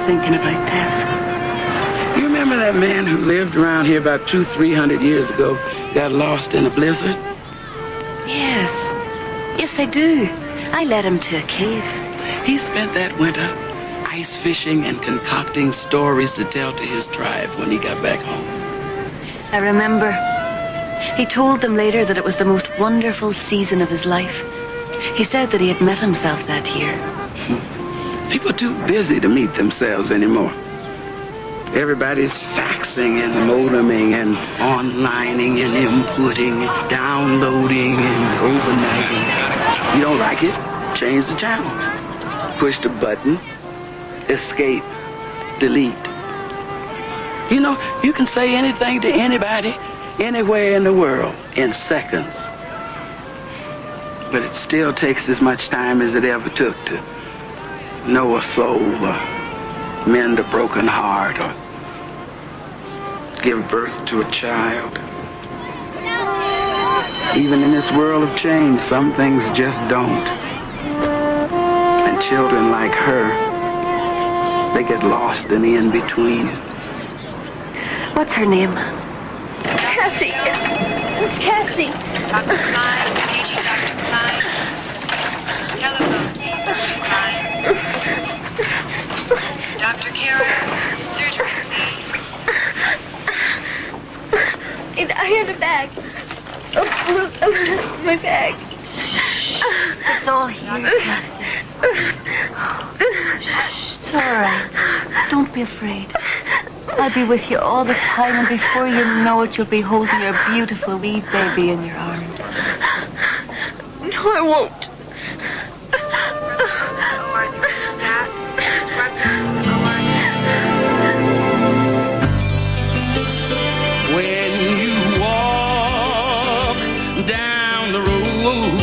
thinking about this. You remember that man who lived around here about 200-300 years ago, got lost in a blizzard? Yes. Yes, I do. I led him to a cave. He spent that winter ice fishing and concocting stories to tell to his tribe when he got back home. I remember. He told them later that it was the most wonderful season of his life. He said that he had met himself that year. People are too busy to meet themselves anymore. Everybody's faxing and modeming and onlining and inputting, downloading and overnighting. You don't like it? Change the channel. Push the button. Escape. Delete. You know, you can say anything to anybody, anywhere in the world, in seconds. But it still takes as much time as it ever took to know a soul, or mend a broken heart, or give birth to a child. Even in this world of change, some things just don't. And children like her, they get lost in the in-between. What's her name? Cassie. It's Cassie. Dr. Klein, paging Dr. Klein. Telephone, please, Dr. Klein. Dr. Kara, surgery, please. I had a bag. Oh, my bag. It's all here, Cassie. It's all right. Don't be afraid. I'll be with you all the time, and before you know it, you'll be holding your beautiful wee baby in your arms. No, I won't. When you walk down the road,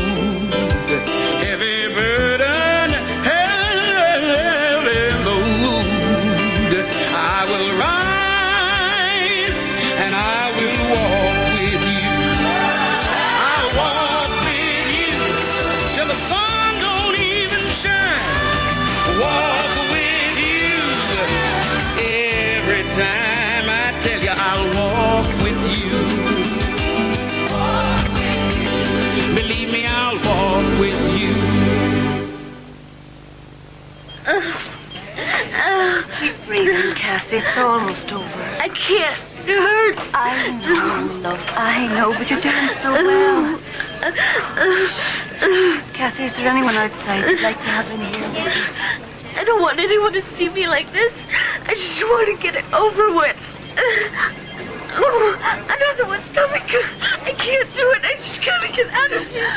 heavy burden, heavy load, I will rise and I will walk with you. I'll walk with you till the sun don't even shine. Walk with you every time. I tell you, I'll walk with you. Believe me, I'll walk with you. Keep breathing, Cassie. It's almost over. I can't. It hurts. I know, love. I know, but you're doing so well. Cassie, is there anyone outside you'd like to have in here with you? I don't want anyone to see me like this. I just want to get it over with. I don't know what's coming. I can't do it. I just gotta get out of here.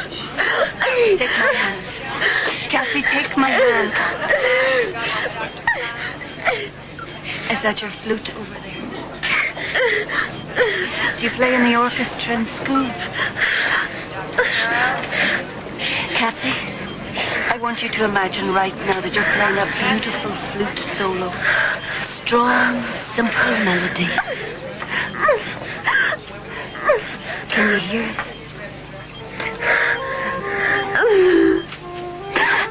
Take my hand. Cassie, take my hand. Is that your flute over there? Do you play in the orchestra in school? Cassie, I want you to imagine right now that you're playing a beautiful flute solo. A strong, simple melody. Can you hear it?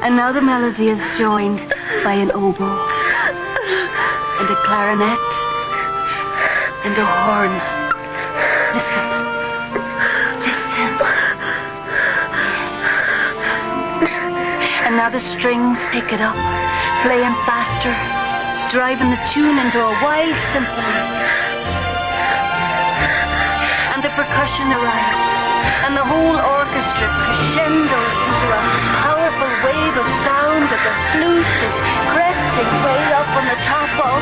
And now the melody is joined by an oboe, and a clarinet, and a horn. Listen. Listen. And now the strings pick it up, playing faster, driving the tune into a wild symphony. And the percussion arrives, and the whole orchestra crescendos into a powerful wave of sound that the flute is cresting way up on the top of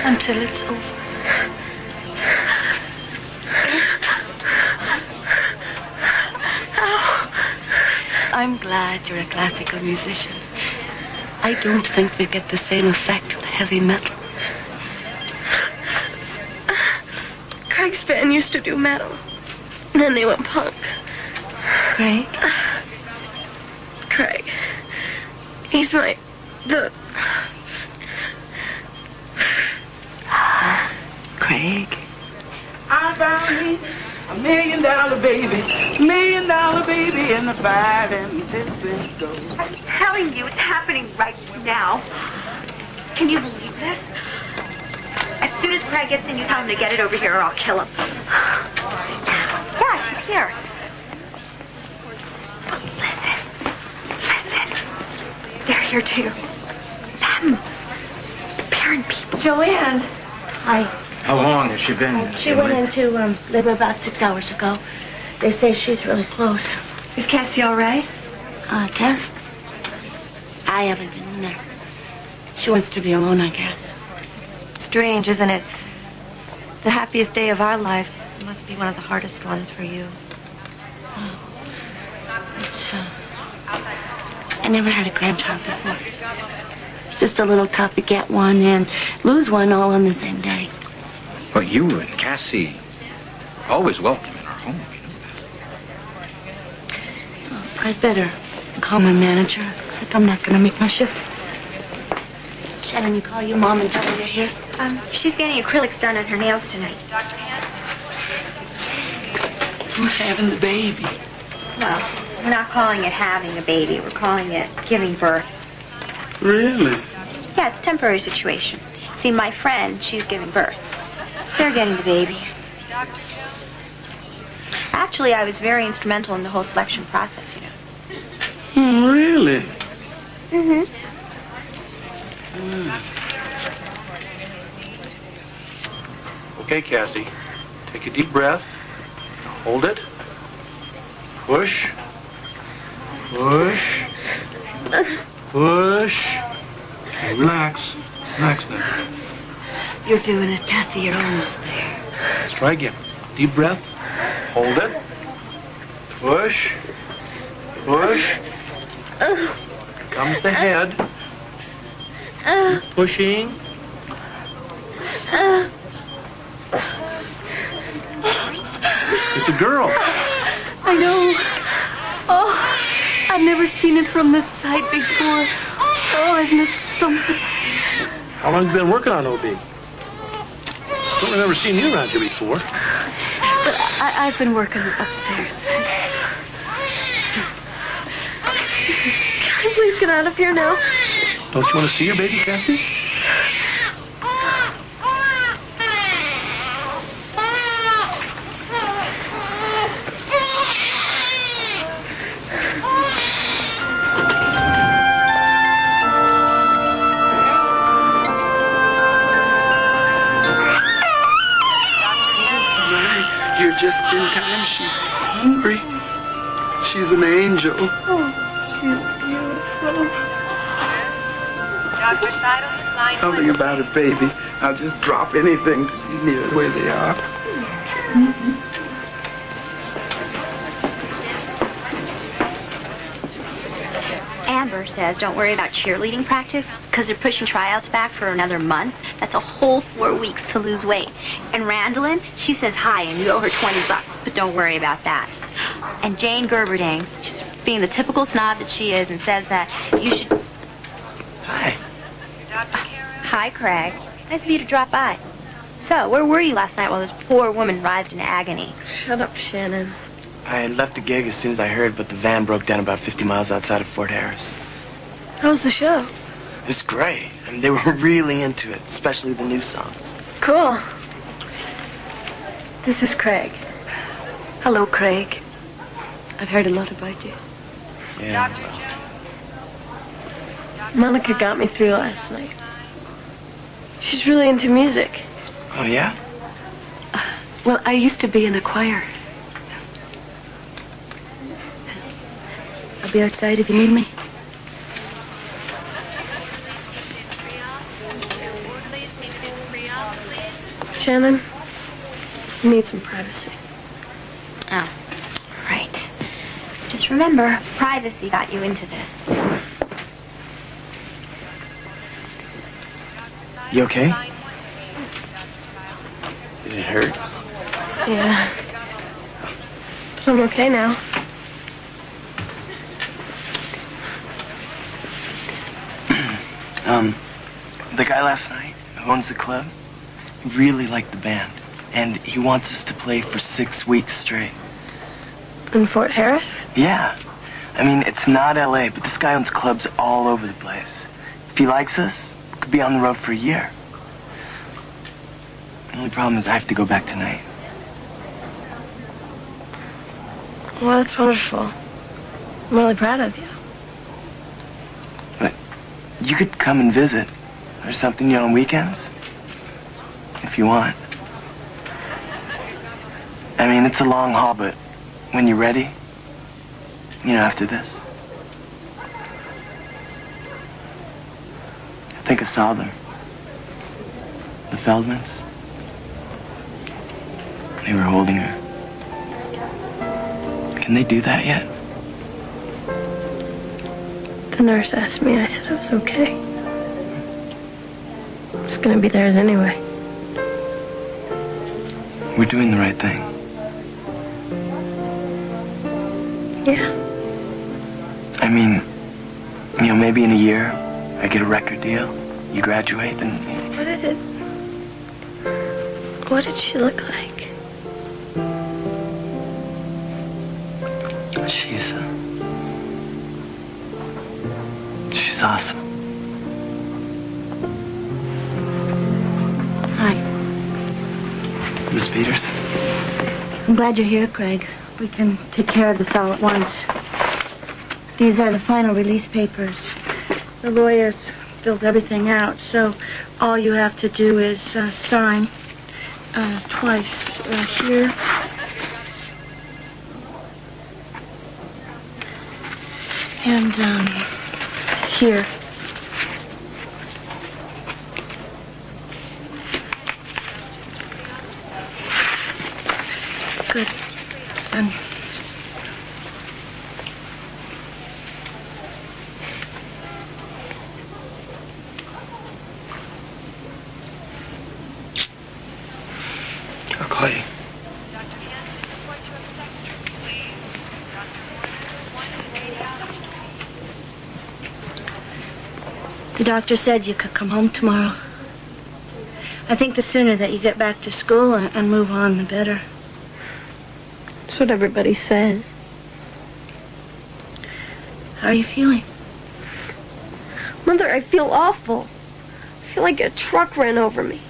until it's over. I'm glad you're a classical musician. I don't think we get the same effect with heavy metal. Craig's band used to do metal. And then they went punk. Krejg? Krejg. He's the... Krejg? I found me $1 million baby, $1 million baby in the 5 and 10 cent store. I'm telling you, it's happening right now. Can you believe this? As soon as Krejg gets in, you tell him to get it over here or I'll kill him. Yeah, she's here. Listen. They're here too. Them. Parent people. Joanne. Hi. How long has she been? She went into labor about 6 hours ago. They say she's really close. Is Kesi all right? Tess? I haven't been in there. She wants to be alone, I guess. It's strange, isn't it? It's the happiest day of our lives. It must be one of the hardest ones for you. It's, I never had a grandchild before. It's just a little tough to get one and lose one all on the same day. Well, you and Kesi are always welcome in our home, you know that. I'd better call my manager, except I'm not going to make my shift. Shannon, you call your mom and tell her you're here? She's getting acrylics done on her nails tonight. Who's having the baby? Well, we're not calling it having a baby. We're calling it giving birth. Really? Yeah, it's a temporary situation. See, my friend, she's giving birth. They're getting the baby. Actually, I was very instrumental in the whole selection process, you know. Really? Mm-hmm. Okay, Cassie. Take a deep breath. Hold it. Push. Push. Push. Okay, relax. Relax now. You're doing it, Cassie. You're almost there. Let's try again. Deep breath. Hold it. Push. Push. Here comes the head. Keep pushing. It's a girl. I know. Oh, I've never seen it from this side before. Oh, isn't it something? How long have you been working on OB? Don't remember seeing you around here before. But I've been working upstairs. Can I please get out of here now? Don't you want to see your baby, Cassie? You're just in time. She's hungry. She's an angel. Oh, she's beautiful. Dr. Seidel, line Something about a baby. I'll just drop anything to be near where they are. Amber says don't worry about cheerleading practice because they're pushing tryouts back for another month. That's a whole 4 weeks to lose weight. And Randolyn, she says hi and you owe her $20, but don't worry about that. And Jane Gerberding, she's being the typical snob that she is and says that you should... Hi. Hi, Krejg. Nice of you to drop by. So, where were you last night while this poor woman writhed in agony? Shut up, Shannon. I had left the gig as soon as I heard, but the van broke down about 50 miles outside of Fort Harris. How was the show? It was great. I mean, they were really into it, especially the new songs. Cool. This is Krejg. Hello, Krejg. I've heard a lot about you. Yeah. Monika got me through last night. She's really into music. Oh, yeah? Well, I used to be in a choir. I'll be outside if you need me. Shannon, you need some privacy. Oh, right. Just remember, privacy got you into this. You okay? Did it hurt? Yeah. But I'm okay now. The guy last night who owns the club, he really liked the band. And he wants us to play for 6 weeks straight. In Fort Harris? Yeah. I mean, it's not L.A., but this guy owns clubs all over the place. If he likes us, we could be on the road for a year. The only problem is I have to go back tonight. Well, that's wonderful. I'm really proud of you. But you could come and visit or something, you know, on weekends. If you want. I mean, it's a long haul, but when you're ready, you know, after this. I think I saw them. The Feldmans. They were holding her. Can they do that yet? The nurse asked me. I said it was okay. I was gonna be theirs anyway. We're doing the right thing. Yeah. I mean, you know, maybe in a year, I get a record deal, you graduate, and... What did she look like? She's awesome. Hi. Miss Peters? I'm glad you're here, Krejg. We can take care of this all at once. These are the final release papers. The lawyers filled everything out, so all you have to do is sign twice here. And here. Good. And I'll call you. the doctor said you could come home tomorrow. I think the sooner that you get back to school and move on, the better. That's what everybody says. How are you feeling? Mother, I feel awful. I feel like a truck ran over me.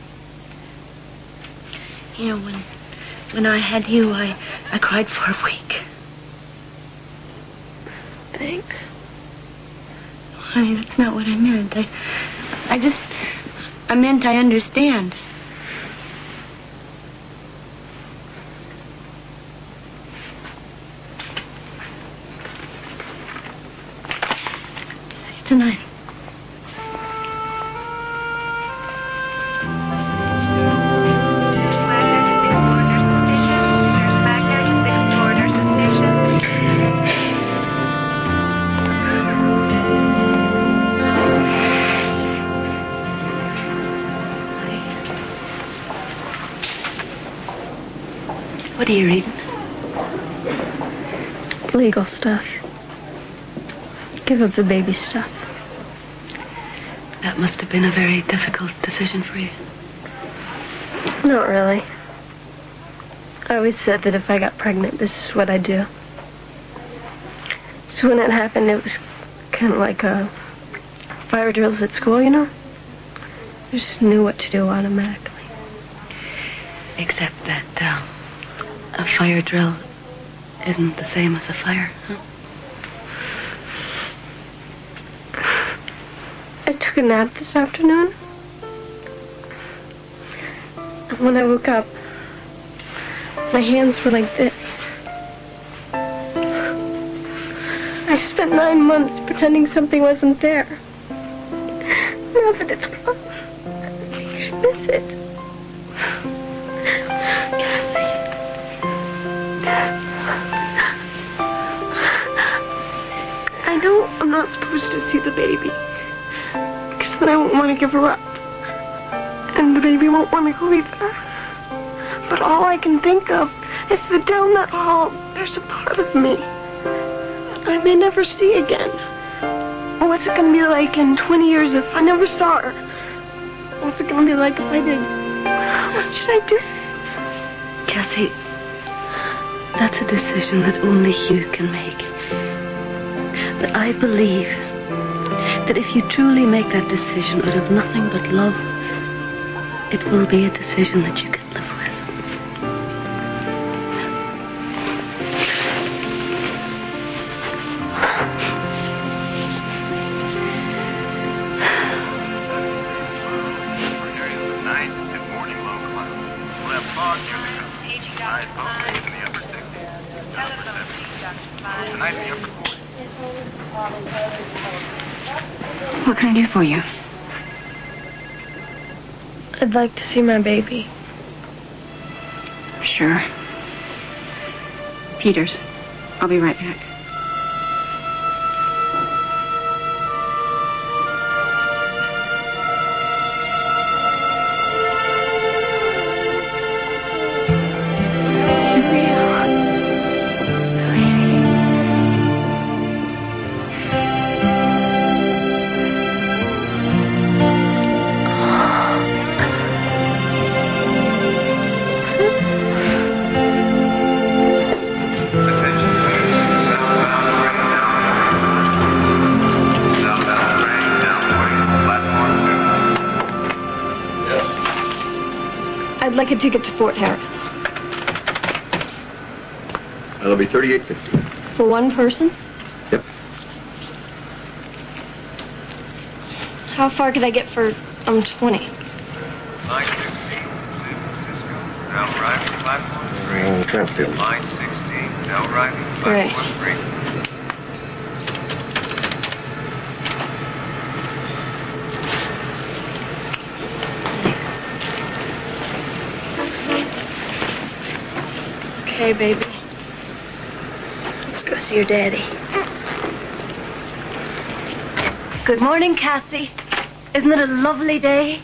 You know, when I had you, I cried for a week. Thanks. Honey, that's not what I meant. I meant I understand. See you tonight. What are you reading? Legal stuff. Give up the baby stuff. That must have been a very difficult decision for you. Not really. I always said that if I got pregnant, this is what I'd do. So when it happened, it was kind of like fire drills at school, you know? I just knew what to do automatically. Except that a fire drill isn't the same as a fire, huh? I took a nap this afternoon. And when I woke up, my hands were like this. I spent 9 months pretending something wasn't there. Now that it's gone, I miss it. I know I'm not supposed to see the baby, because then I won't want to give her up, and the baby won't want to go either. But all I can think of is that down that hall, there's a part of me I may never see again. What's it going to be like in 20 years if I never saw her? What's it going to be like if I did? What should I do? Kesi, that's a decision that only you can make. But I believe that if you truly make that decision out of nothing but love, it will be a decision that you can live with. What can I do for you? I'd like to see my baby. Sure. Peters, I'll be right back. I'd like a ticket to Fort Harris. That'll be $38.50. For one person? Yep. How far could I get for 20? 9:16, now arriving platform 3. Trampfield. 9:16, now arriving Great. platform 3. Okay, baby. Let's go see your daddy. Good morning, Cassie. Isn't it a lovely day?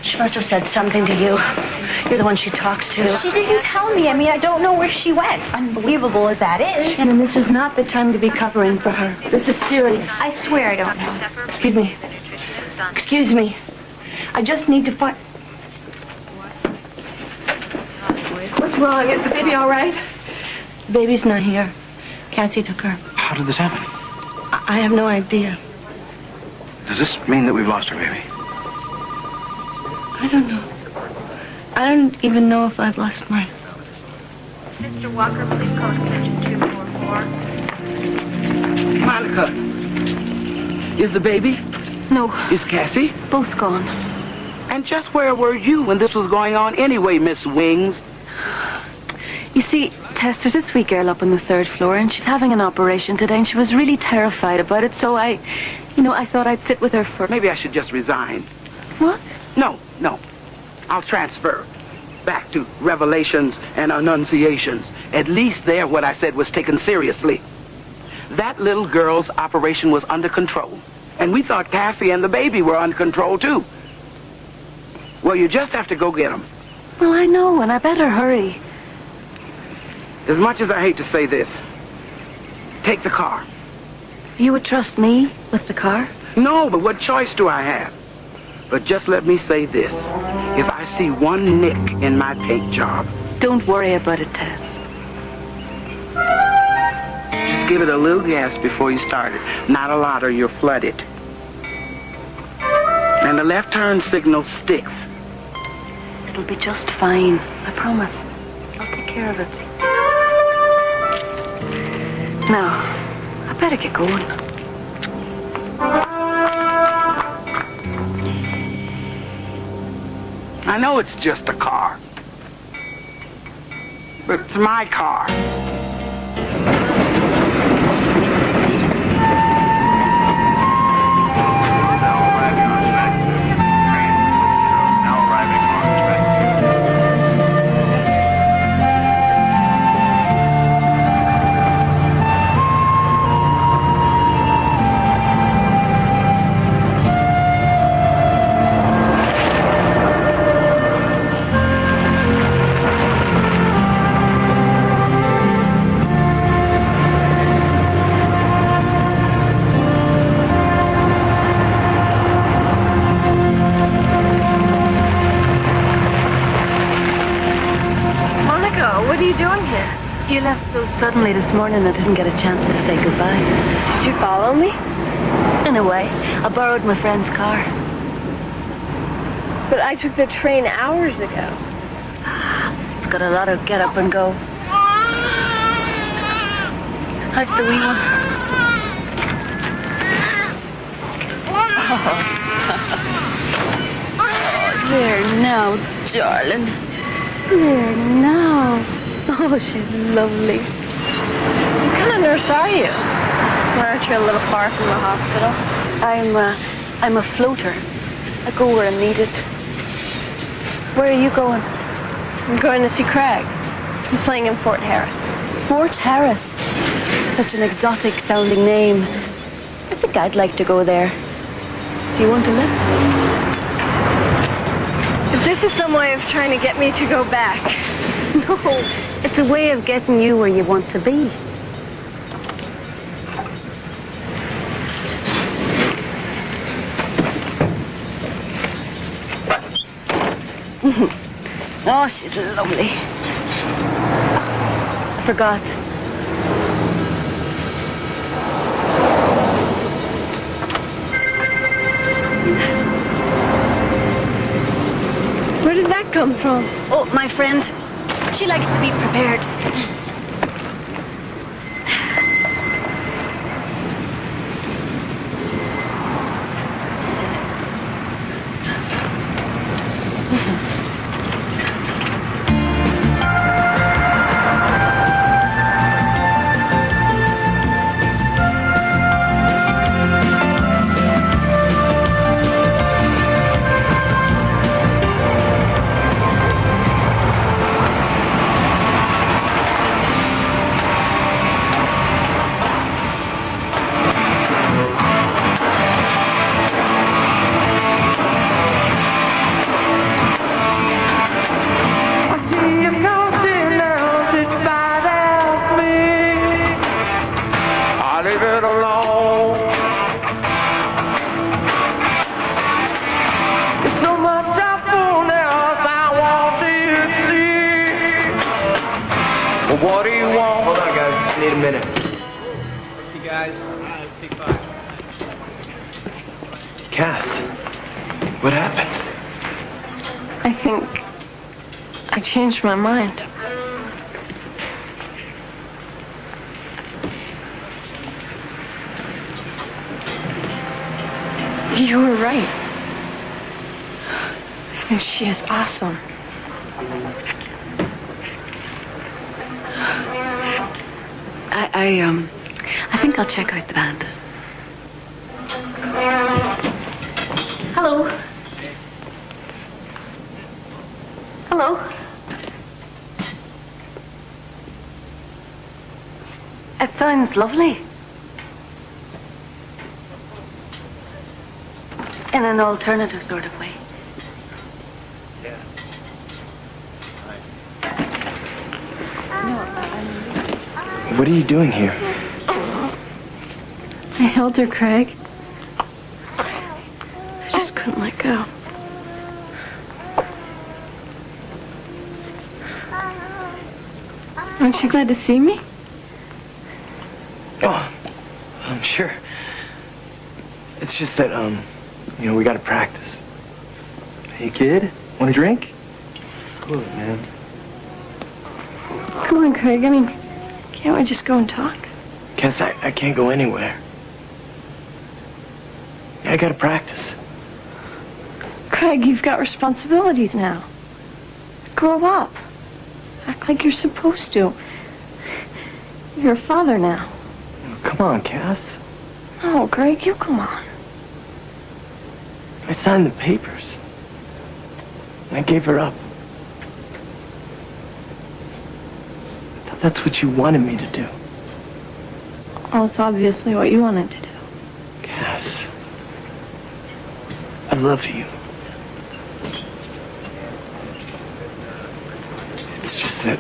She must have said something to you. You're the one she talks to. She didn't tell me. I mean, I don't know where she went. Unbelievable as that is. And this is not the time to be covering for her. This is serious. I swear I don't know. Excuse me. Excuse me. I just need to find... What's wrong? Is the baby all right? The baby's not here. Cassie took her. How did this happen? I have no idea. Does this mean that we've lost our baby? I don't know. I don't even know if I've lost mine. Mr. Walker, please call extension 244. Monica, is the baby? No, Is Cassie? both gone. And just where were you when this was going on anyway, Miss Wings? You see, Tess, there's this wee girl up on the 3rd floor, and she's having an operation today, and she was really terrified about it, so I thought I'd sit with her for... Maybe I should just resign. What? No. I'll transfer back to Revelations and Annunciations. At least there what I said was taken seriously. That little girl's operation was under control. And we thought Cassie and the baby were under control, too. Well, you just have to go get them. Well, I know, and I better hurry. As much as I hate to say this, take the car. You would trust me with the car? No, but what choice do I have? But just let me say this. If I see one nick in my paint job... Don't worry about it, Tess. Just give it a little gas before you start it. Not a lot or you're flooded. And the left turn signal sticks. It'll be just fine. I promise. I'll take care of it. Now, I better get going. I know it's just a car. But it's my car. so suddenly this morning I didn't get a chance to say goodbye. Did you follow me? In a way, I borrowed my friend's car. But I took the train hours ago. It's got a lot of get up and go. How's the wee one? Oh, there now, darling. There now. Oh, she's lovely. What kind of nurse are you? Why aren't you a little far from the hospital? I'm a floater. I go where I'm needed. Where are you going? I'm going to see Krejg. He's playing in Fort Harris. Fort Harris. Such an exotic sounding name. I think I'd like to go there. Do you want to lift? If this is some way of trying to get me to go back. No, it's a way of getting you where you want to be. Oh, she's lovely. I forgot. Where did that come from? Oh, my friend. She likes to be prepared. What do you want? Hold on, guys. I need a minute. You guys, take 5. Cass, what happened? I think I changed my mind. You were right. And she is awesome. I think I'll check out the band. Hello. Hello. It sounds lovely. In an alternative sort of way. Yeah. What are you doing here? I held her, Krejg. I just couldn't let go. Aren't you glad to see me? Oh, I'm sure. It's just that, we gotta practice. Hey, kid, want a drink? Cool, man. Come on, Krejg. I mean, can't we just go and talk? Kess, I can't go anywhere. I gotta practice. Krejg, you've got responsibilities now. Grow up. Act like you're supposed to. You're a father now. Oh, come on, Cass. No, Krejg, you come on. I signed the papers. And I gave her up. I thought that's what you wanted me to do. Well, it's obviously what you wanted to do. Cass. I love you. It's just that...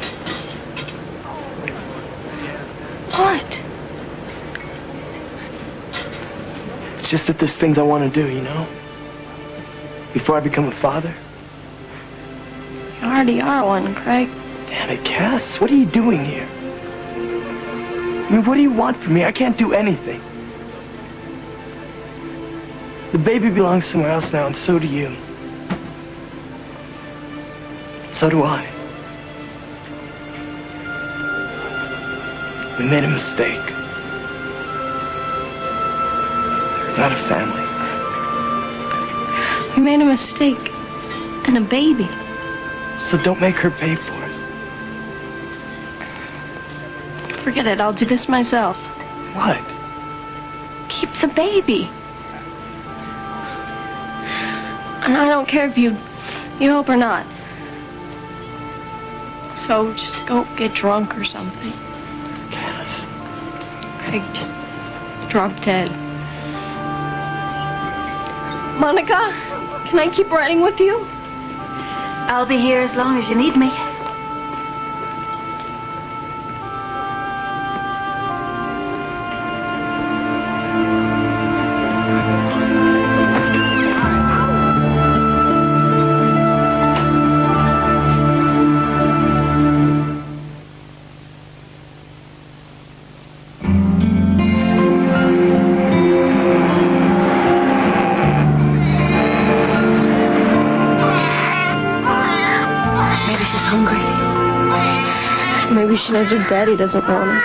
What? It's just that there's things I want to do, you know? Before I become a father. You already are one, Krejg. Damn it, Cass. What are you doing here? mean, what do you want from me? I can't do anything. The baby belongs somewhere else now, and so do you. So do I. We made a mistake. We're not a family. You made a mistake. And a baby. So don't make her pay for it. Forget it. I'll do this myself. What? Keep the baby. And I don't care if you hope or not. So just go get drunk or something. Cass. Krejg, just drop dead. Monika, can I keep riding with you? I'll be here as long as you need me. Maybe she knows her daddy doesn't want her.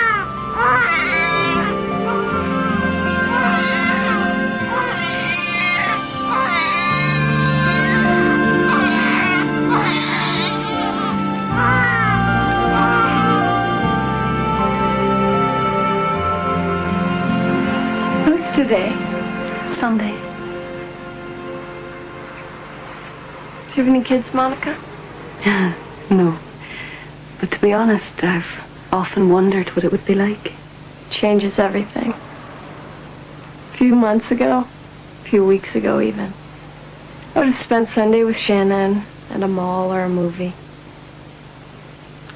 What's today? Sunday. Do you have any kids, Monika? No. But to be honest, I've often wondered what it would be like. Changes everything. A few months ago, a few weeks ago even, I would have spent Sunday with Shannon at a mall or a movie.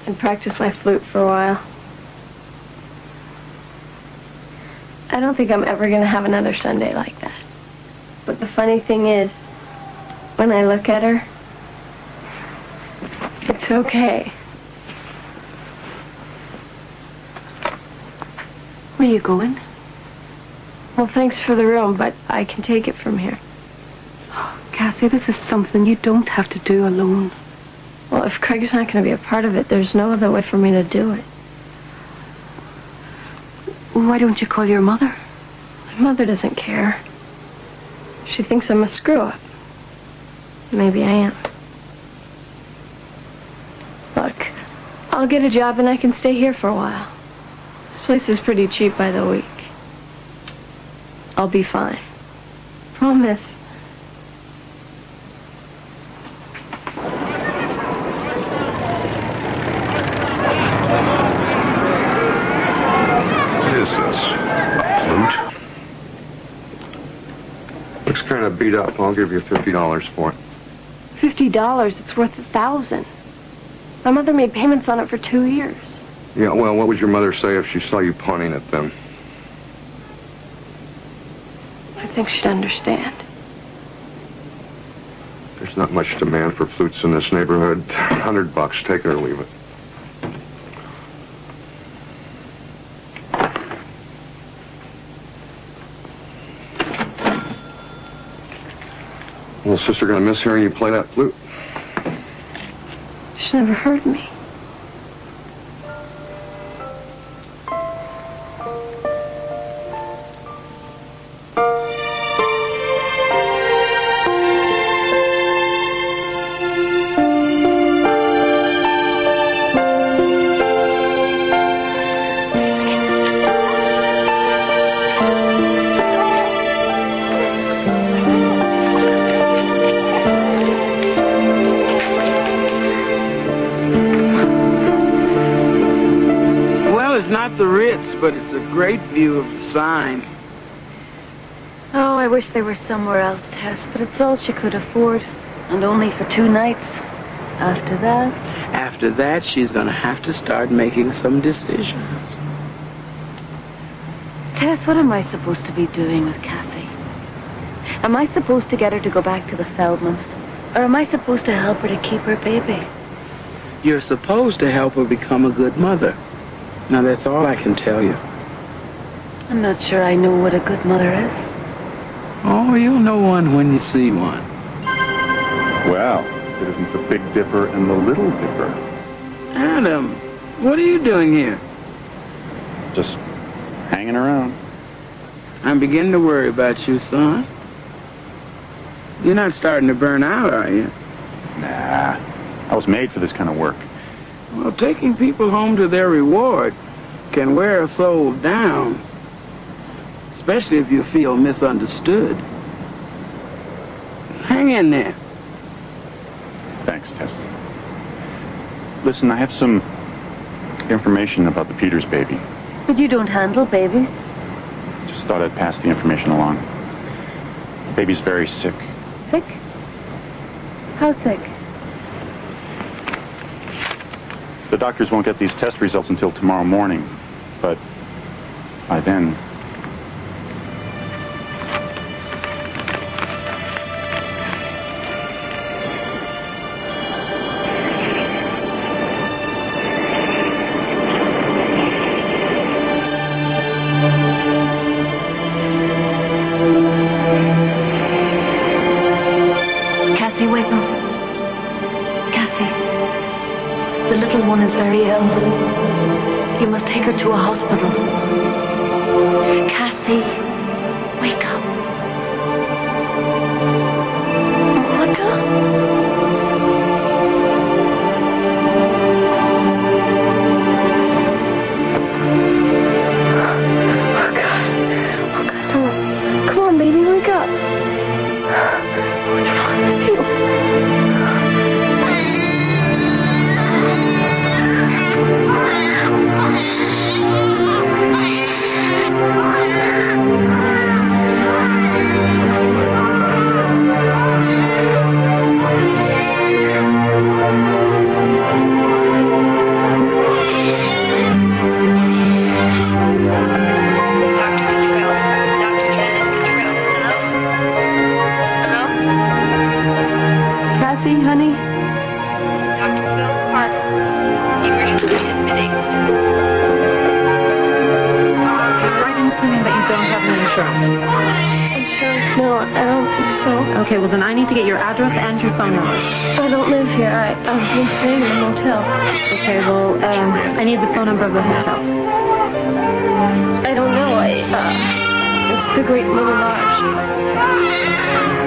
And practiced my flute for a while. I don't think I'm ever going to have another Sunday like that. But the funny thing is, when I look at her, it's okay. Where are you going? Well, thanks for the room, but I can take it from here. Oh, Cassie, this is something you don't have to do alone. Well, if Krejg's not going to be a part of it, there's no other way for me to do it. Why don't you call your mother? My mother doesn't care. She thinks I'm a screw-up. Maybe I am. Look, I'll get a job and I can stay here for a while. This place is pretty cheap by the week. I'll be fine. Promise. What is this? A flute? Looks kind of beat up. I'll give you $50 for it. $50, it's worth $1,000. My mother made payments on it for 2 years. Yeah, well, what would your mother say if she saw you pawning it then? I think she'd understand. There's not much demand for flutes in this neighborhood. $100, take it or leave it. Little sister gonna miss hearing you play that flute? She never heard me. The Ritz, but it's a great view of the sign. Oh, I wish they were somewhere else, Tess, but it's all she could afford. And only for 2 nights. After that, she's gonna have to start making some decisions. Tess, what am I supposed to be doing with Cassie? Am I supposed to get her to go back to the Feldmans? Or am I supposed to help her to keep her baby? You're supposed to help her become a good mother. Now, that's all I can tell you. I'm not sure I know what a good mother is. Oh, you'll know one when you see one. Well, it isn't the Big Dipper and the Little Dipper. Adam, what are you doing here? Just hanging around. I'm beginning to worry about you, son. You're not starting to burn out, are you? Nah, I was made for this kind of work. Well, taking people home to their reward can wear a soul down, especially if you feel misunderstood. Hang in there. Thanks, Tess. Listen, I have some information about the Peters baby. But you don't handle babies. Just thought I'd pass the information along. The baby's very sick. Sick? How sick? The doctors won't get these test results until tomorrow morning, but by then... Cassie, wake up. Cassie, the little one is very ill. You must take her to a hospital. Cassie, wake up. Monica? Okay, well then I need to get your address and your phone number. I don't live here. I've been staying in a motel. Okay, well, I need the phone number of the hotel. I don't know. It's the Great Mirage.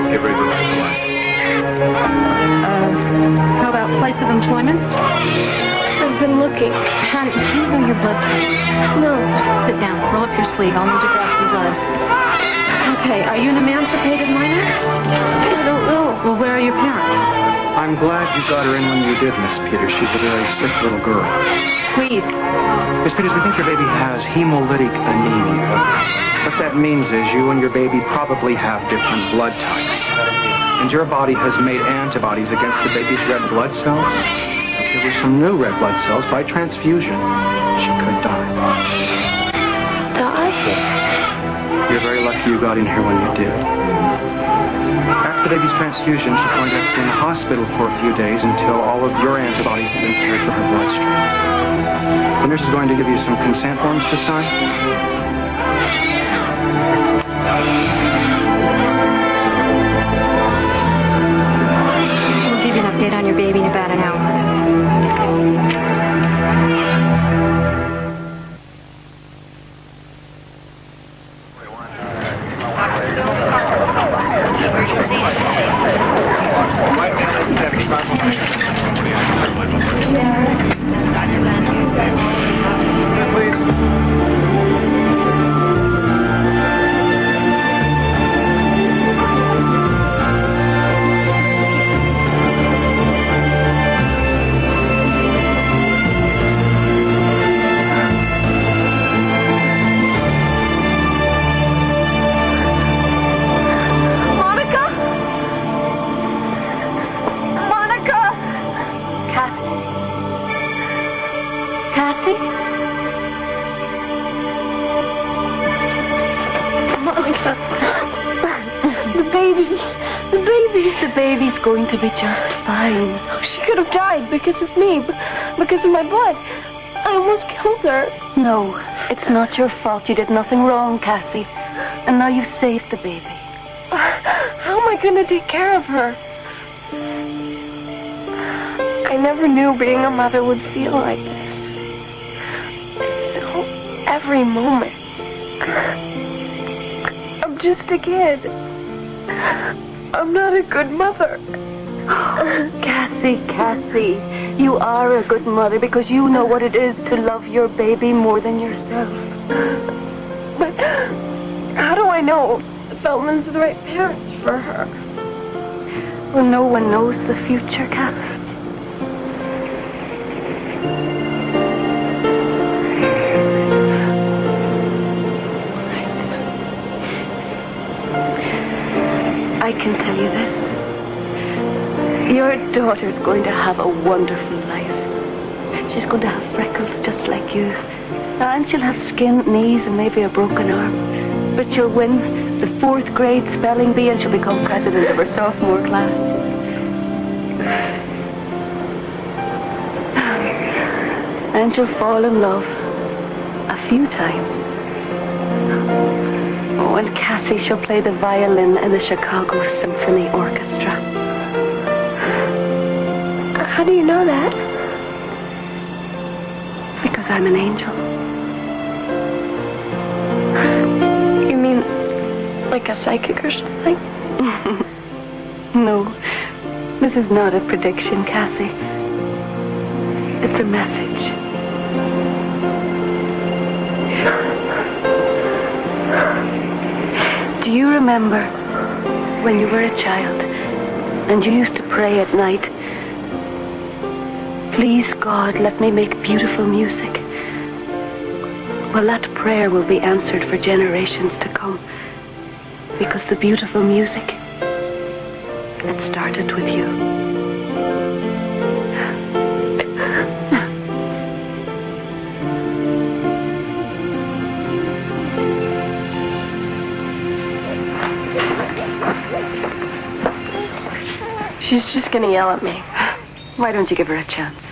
Get ready to go. How about place of employment? I've been looking. Honey, do you know your blood type? No. Sit down. Roll up your sleeve. I'll need your dress and blood. Okay, are you an emancipated minor? I don't know. Well, where are your parents? I'm glad you got her in when you did, Miss Peters. She's a very sick little girl. Squeeze. Miss Peters, we think your baby has hemolytic anemia. What that means is you and your baby probably have different blood types. And your body has made antibodies against the baby's red blood cells. If there were some new red blood cells, by transfusion, she could die. Die? You're very lucky you got in here when you did. After the baby's transfusion, she's going to have to stay in the hospital for a few days until all of your antibodies have been cleared for her bloodstream. The nurse is going to give you some consent forms to sign. We'll give you an update on your baby in about an hour. The baby's going to be just fine. Oh, she could have died because of me, because of my blood. I almost killed her. No, It's not your fault. You did nothing wrong, Cassie. And now you've saved the baby. How am I going to take care of her? I never knew being a mother would feel like this. So, every moment. I'm just a kid. I'm not a good mother. Cassie, you are a good mother because you know what it is to love your baby more than yourself. But how do I know the Feldmans are the right parents for her? Well, no one knows the future, Cassie. I can tell you this. Your daughter's going to have a wonderful life. She's going to have freckles just like you. And she'll have skinned knees and maybe a broken arm. But she'll win the 4th grade spelling bee and she'll become president of her sophomore class. And she'll fall in love a few times. Oh, and Cassie, she'll play the violin in the Chicago Symphony Orchestra. How do you know that? Because I'm an angel. You mean like a psychic or something? No, this is not a prediction, Cassie. It's a message. Do you remember when you were a child and you used to pray at night, "Please, God, let me make beautiful music"? Well, that prayer will be answered for generations to come because the beautiful music, it started with you. She's just gonna yell at me. Why don't you give her a chance?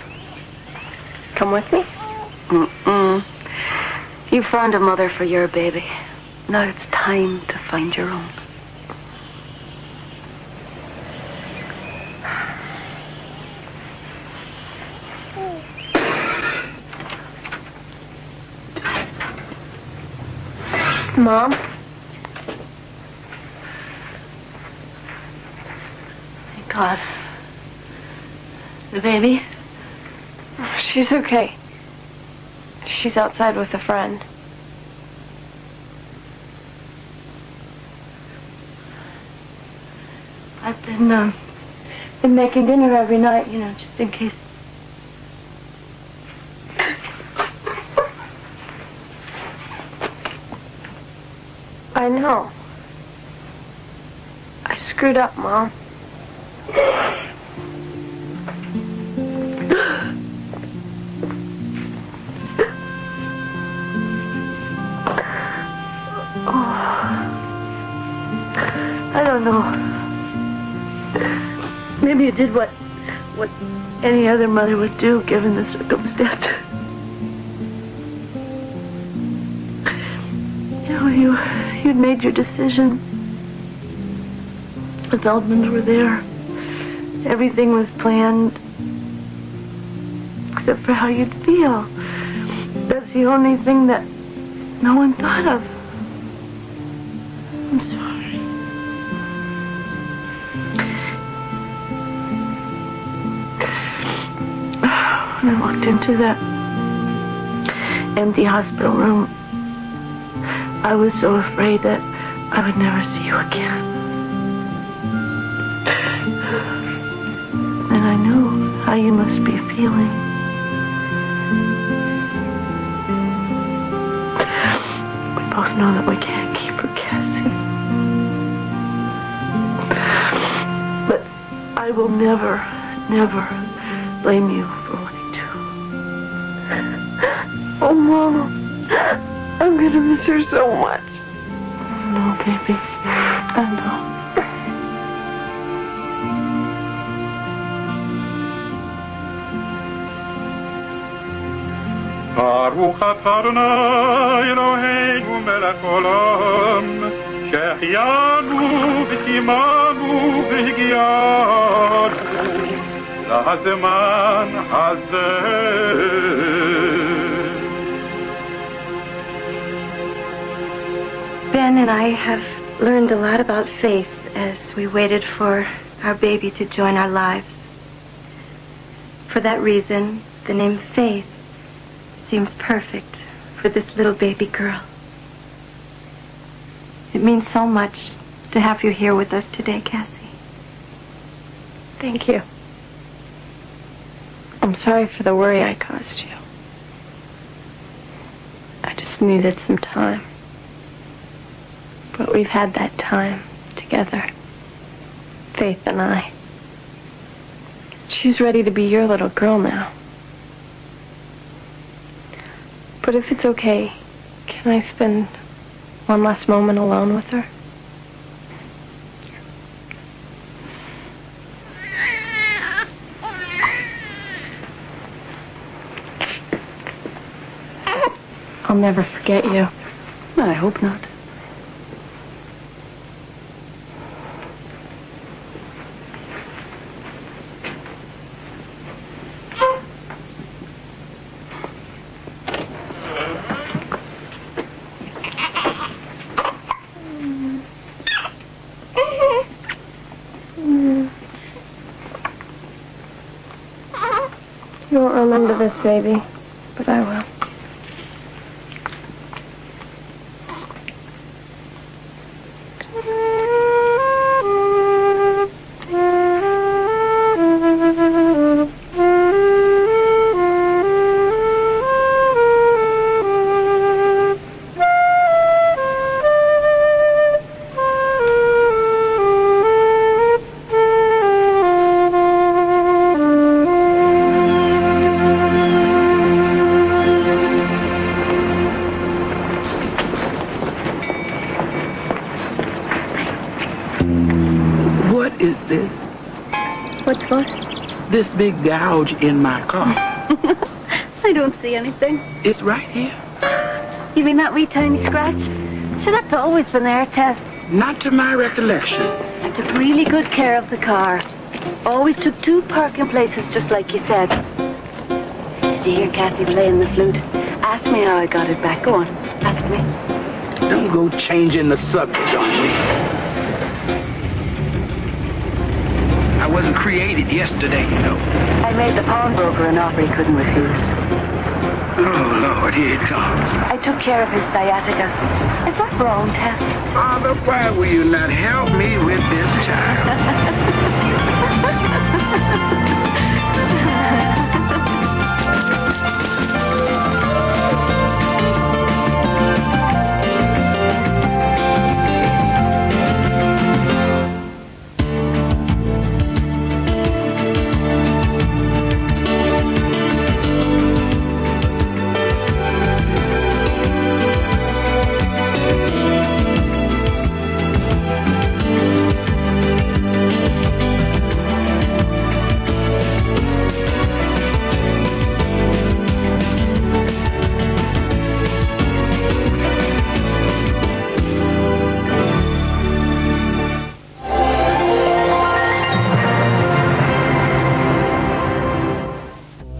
Come with me? You found a mother for your baby. Now it's time to find your own. Mom? Thank God. The baby? She's okay. She's outside with a friend. I've been making dinner every night, you know, just in case. I know. I screwed up, Mom. I don't know. Maybe you did what any other mother would do, given the circumstances. You know, you'd made your decision. The Feldmans were there. Everything was planned, except for how you'd feel. That's the only thing that no one thought of. I'm sorry. When I walked into that empty hospital room, I was so afraid that I would never see you again. And I knew how you must be feeling. We both know that we can't keep her, Cassie. But I will never, never blame you for what you do. Oh, Mom. I'm gonna miss her so much. No, baby. I know. Baruch atah Adonai Eloheinu melech olam, שהחיינו וקיימנו והגיענו לזמן הזה. Ben and I have learned a lot about faith as we waited for our baby to join our lives. For that reason, the name Faith seems perfect for this little baby girl. It means so much to have you here with us today, Cassie. Thank you. I'm sorry for the worry I caused you. I just needed some time. But we've had that time together. Faith and I. She's ready to be your little girl now. But if it's okay, can I spend one last moment alone with her? I'll never forget you. I hope not. You won't remember this, baby, but I will. This big gouge in my car. I don't see anything. It's right here. You mean that wee tiny scratch? Sure, that's always been there, Tess. Not to my recollection. I took really good care of the car. Always took 2 parking places, just like you said. Did you hear Cassie playing the flute? Ask me how I got it back. Go on, ask me. Don't go changing the subject on me. I wasn't created yesterday, you know. I made the pawnbroker an offer he couldn't refuse. Oh, Lord, here it comes. I took care of his sciatica. Is that wrong, Tess? Father, why will you not help me with this child?